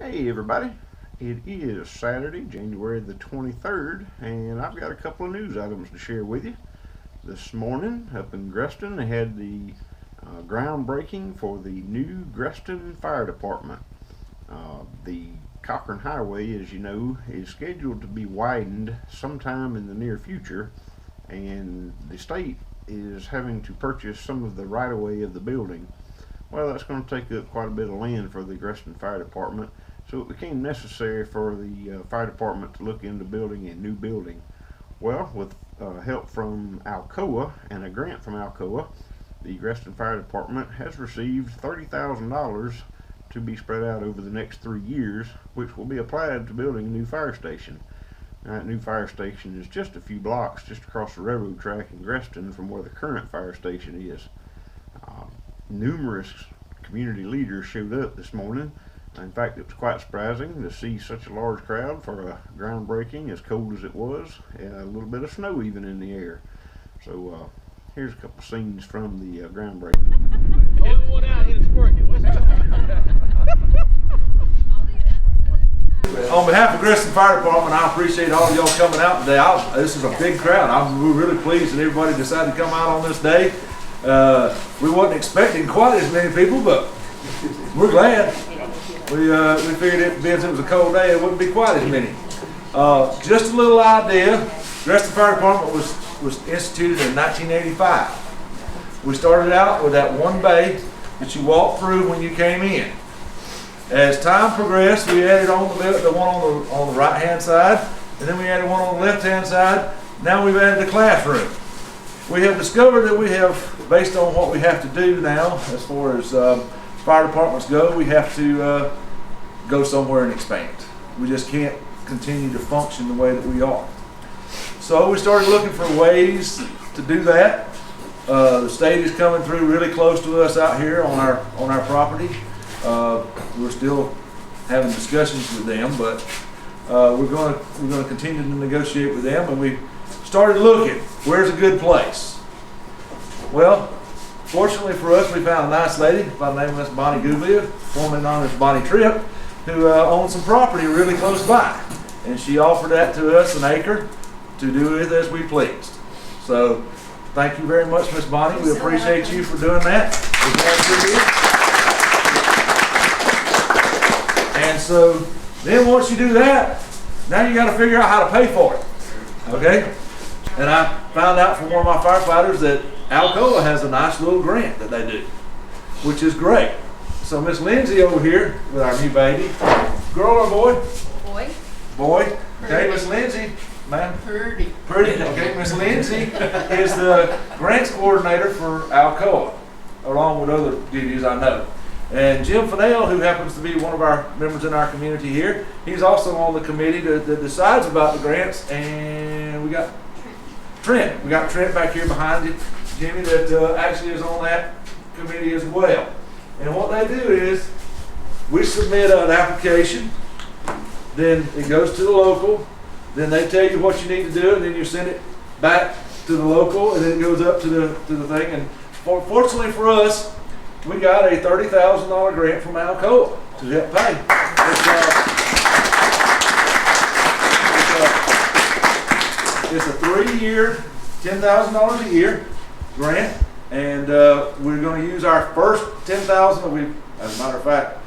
Hey everybody, it is Saturday, January the 23rd, and I've got a couple of news items to share with you. This morning up in Gresston, they had the groundbreaking for the new Gresston Fire Department. The Cochran Highway, as you know, is scheduled to be widened sometime in the near future, and the state is having to purchase some of the right-of-way of the building. Well, that's going to take up quite a bit of land for the Gresston Fire Department, so it became necessary for the fire department to look into building a new building. Well, with help from Alcoa and a grant from Alcoa, the Gresston Fire Department has received $30,000 to be spread out over the next 3 years, which will be applied to building a new fire station. Now, that new fire station is just a few blocks just across the railroad track in Gresston from where the current fire station is. Numerous community leaders showed up this morning. In fact, it was quite surprising to see such a large crowd for a groundbreaking as cold as it was, and a little bit of snow even in the air. So here's a couple scenes from the groundbreaking. Everyone out here is working. What's that? On behalf of Gresston Fire Department, I appreciate all of y'all coming out today. This is a big crowd. We're really pleased that everybody decided to come out on this day. We wasn't expecting quite as many people, but we're glad. We figured it, being it was a cold day, it wouldn't be quite as many. Just a little idea, Gresston Fire Department was instituted in 1985. We started out with that one bay that you walked through when you came in. As time progressed, we added on the one on the right-hand side, and then we added one on the left-hand side. Now we've added the classroom. We have discovered that we have, based on what we have to do now, as far as fire departments go, we have to go somewhere and expand. We just can't continue to function the way that we are. So we started looking for ways to do that. The state is coming through really close to us out here on our property. We're still having discussions with them, but we're going to continue to negotiate with them, and we started looking, where's a good place? Well, fortunately for us, we found a nice lady by the name of Miss Bonnie Guglia, formerly known as Bonnie Tripp, who owns some property really close by. And she offered that to us, an acre, to do with as we pleased. So thank you very much, Miss Bonnie. We appreciate you for doing that. We're glad you're here. And so then once you do that, now you got to figure out how to pay for it. Okay? And I found out from one of my firefighters that Alcoa has a nice little grant that they do, which is great. So Miss Lindsay over here with our new baby, girl or boy? Boy. Boy. Okay, Miss Lindsay, ma'am. Pretty. Okay, Miss Lindsay is the grants coordinator for Alcoa, along with other duties I know. And Jim Fennell, who happens to be one of our members in our community here, he's also on the committee that decides about the grants. And we got Trent. We got Trent back here behind you, Jimmy, that actually is on that committee as well. And what they do is, we submit an application, then it goes to the local, then they tell you what you need to do, and then you send it back to the local, and then it goes up to the thing. And fortunately for us, we got a $30,000 grant from Alcoa to help pay. It's a 3-year, $10,000 a year grant, and we're going to use our first $10,000. As a matter of fact,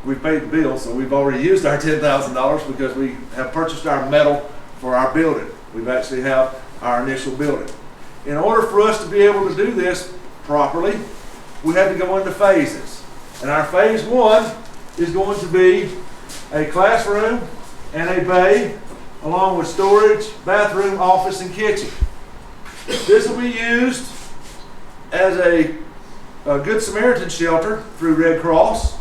we've paid the bill, so we've already used our $10,000 because we have purchased our metal for our building. We've actually have our initial building. In order for us to be able to do this properly, we had to go into phases. And our phase 1 is going to be a classroom and a bay, along with storage, bathroom, office, and kitchen. This will be used as a Good Samaritan shelter through Red Cross,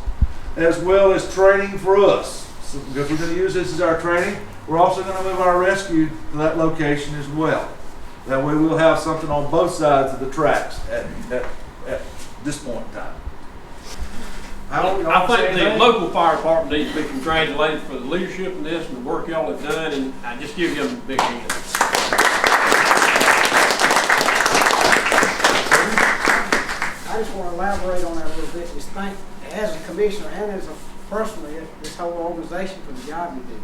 as well as training for us. So because we're going to use this as our training, we're also going to move our rescue to that location as well. That way we'll have something on both sides of the tracks at this point in time. I think the local fire department needs to be congratulated for the leadership in this and the work y'all have done, and I just give them a big hand. I just want to elaborate on that a little bit. Just think, as a commissioner and as a personally this whole organization for the job you do.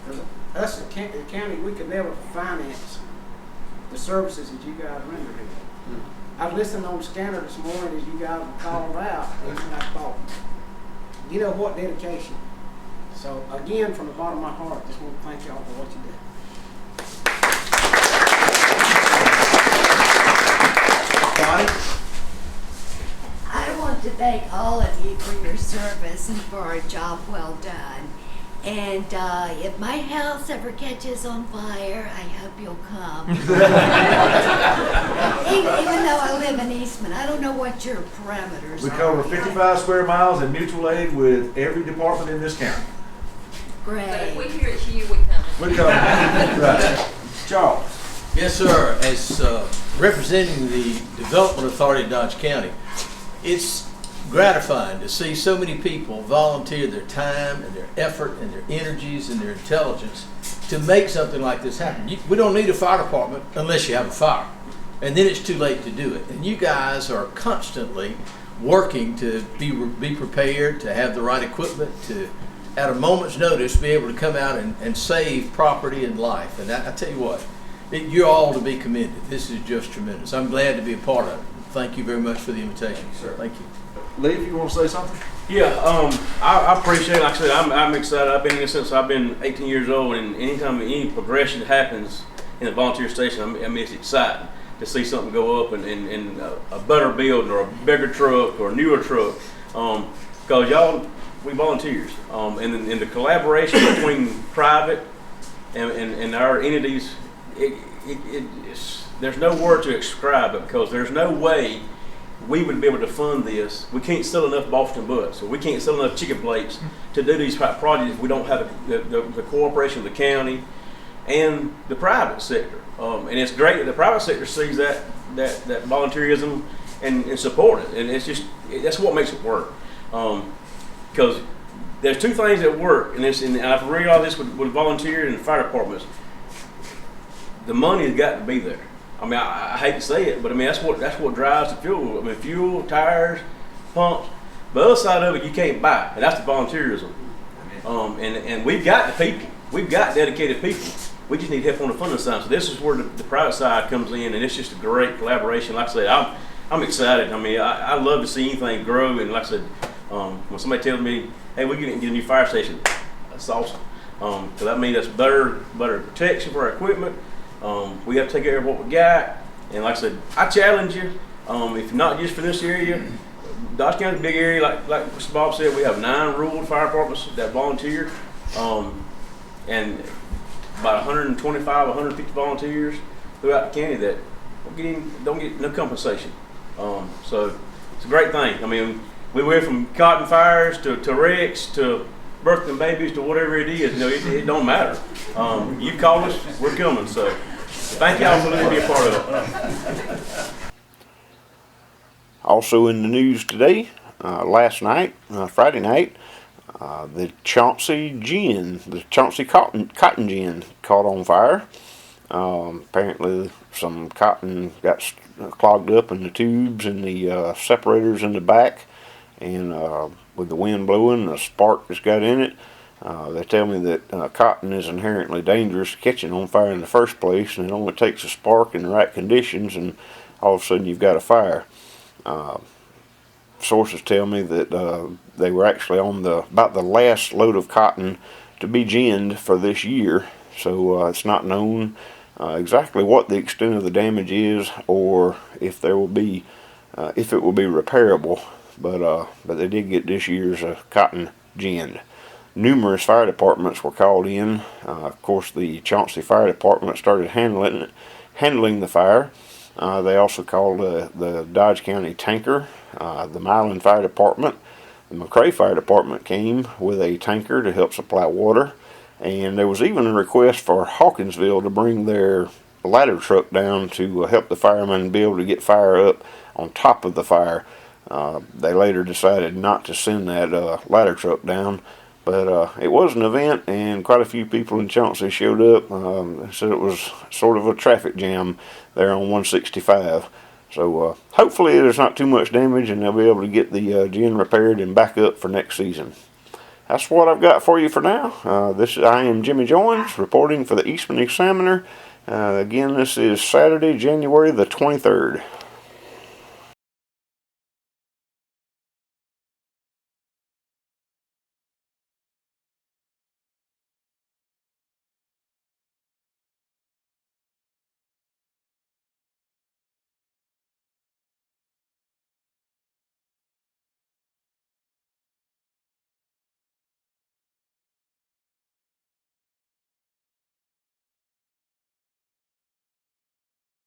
Because us, the county, we could never finance the services that you guys render here. I was listening on the scanner this morning as you guys were called out, and I thought, you know what, dedication. So again, from the bottom of my heart, just want to thank y'all for what you did. I want to thank all of you for your service and for a job well done. And if my house ever catches on fire, I hope you'll come. Even though I live in Eastman, I don't know what your parameters We are. cover 55 square miles in mutual aid with every department in this county. Great. But if we hear it's you, we come. We cover. Right. Charles. Yes, sir. As representing the Development Authority of Dodge County, it's gratifying to see so many people volunteer their time and their effort and their energies and their intelligence to make something like this happen. We don't need a fire department unless you have a fire, and then it's too late to do it. And you guys are constantly working to be prepared, to have the right equipment, to at a moment's notice be able to come out and save property and life. And I tell you what, you're all to be commended. This is just tremendous. I'm glad to be a part of it. Thank you very much for the invitation. Sure. Thank you. Lee, if you want to say something? Yeah, I appreciate it. Like I said, I'm excited. I've been in this since I've been 18 years old, and anytime any progression happens in the volunteer station, I mean, it's exciting to see something go up and a better building or a bigger truck or a newer truck. Because y'all, we volunteers, and the collaboration between private and our entities, there's no word to describe it, because there's no way we would be able to fund this. We can't sell enough Boston butts, or we can't sell enough chicken plates to do these projects if we don't have the cooperation of the county and the private sector. And it's great that the private sector sees that volunteerism and support it. And that's what makes it work. Because there's two things that work, and I've realized this with volunteers and fire departments. The money has got to be there. I mean, I hate to say it, but I mean that's what drives the fuel. I mean, fuel, tires, pumps. The other side of it you can't buy, and that's the volunteerism. And we've got the people. We've got dedicated people. We just need help on the funding side. So this is where the private side comes in, and it's just a great collaboration. Like I said, I'm excited. I mean, I love to see anything grow. And like I said, when somebody tells me, "Hey, we're going to get a new fire station," that's awesome. Because that means that's better protection for our equipment. We have to take care of what we got, and like I said, I challenge you. If not just for this area, Dodge County's a big area. Like Mr. Bob said, we have 9 rural fire departments that volunteer, and about 125, 150 volunteers throughout the county that don't get no compensation. So it's a great thing. I mean, we went from cotton fires to wrecks to birthing babies to whatever it is. You know, it don't matter. You call us, we're coming. So thank y'all for letting me be a part of it. Also in the news today, last night, Friday night, the Chauncey gin, the Chauncey cotton gin caught on fire. Apparently some cotton got clogged up in the tubes and the separators in the back, and with the wind blowing, the spark that's got in it. They tell me that cotton is inherently dangerous catching on fire in the first place, and it only takes a spark in the right conditions, and all of a sudden you've got a fire. Sources tell me that they were actually on about the last load of cotton to be ginned for this year, so it's not known exactly what the extent of the damage is, or if there will be if it will be repairable. But they did get this year's cotton ginned. Numerous fire departments were called in. Of course, the Chauncey Fire Department started handling the fire. They also called the Dodge County tanker, the Milan Fire Department. The McRae Fire Department came with a tanker to help supply water. And there was even a request for Hawkinsville to bring their ladder truck down to help the firemen be able to get fire up on top of the fire. They later decided not to send that ladder truck down, but it was an event, and quite a few people in Chauncey showed up. They said it was sort of a traffic jam there on 165. So hopefully there's not too much damage, and they'll be able to get the gin repaired and back up for next season. that's what I've got for you for now. I am Jimmy Joins reporting for the Eastman Examiner. Again, this is Saturday, January the 23rd.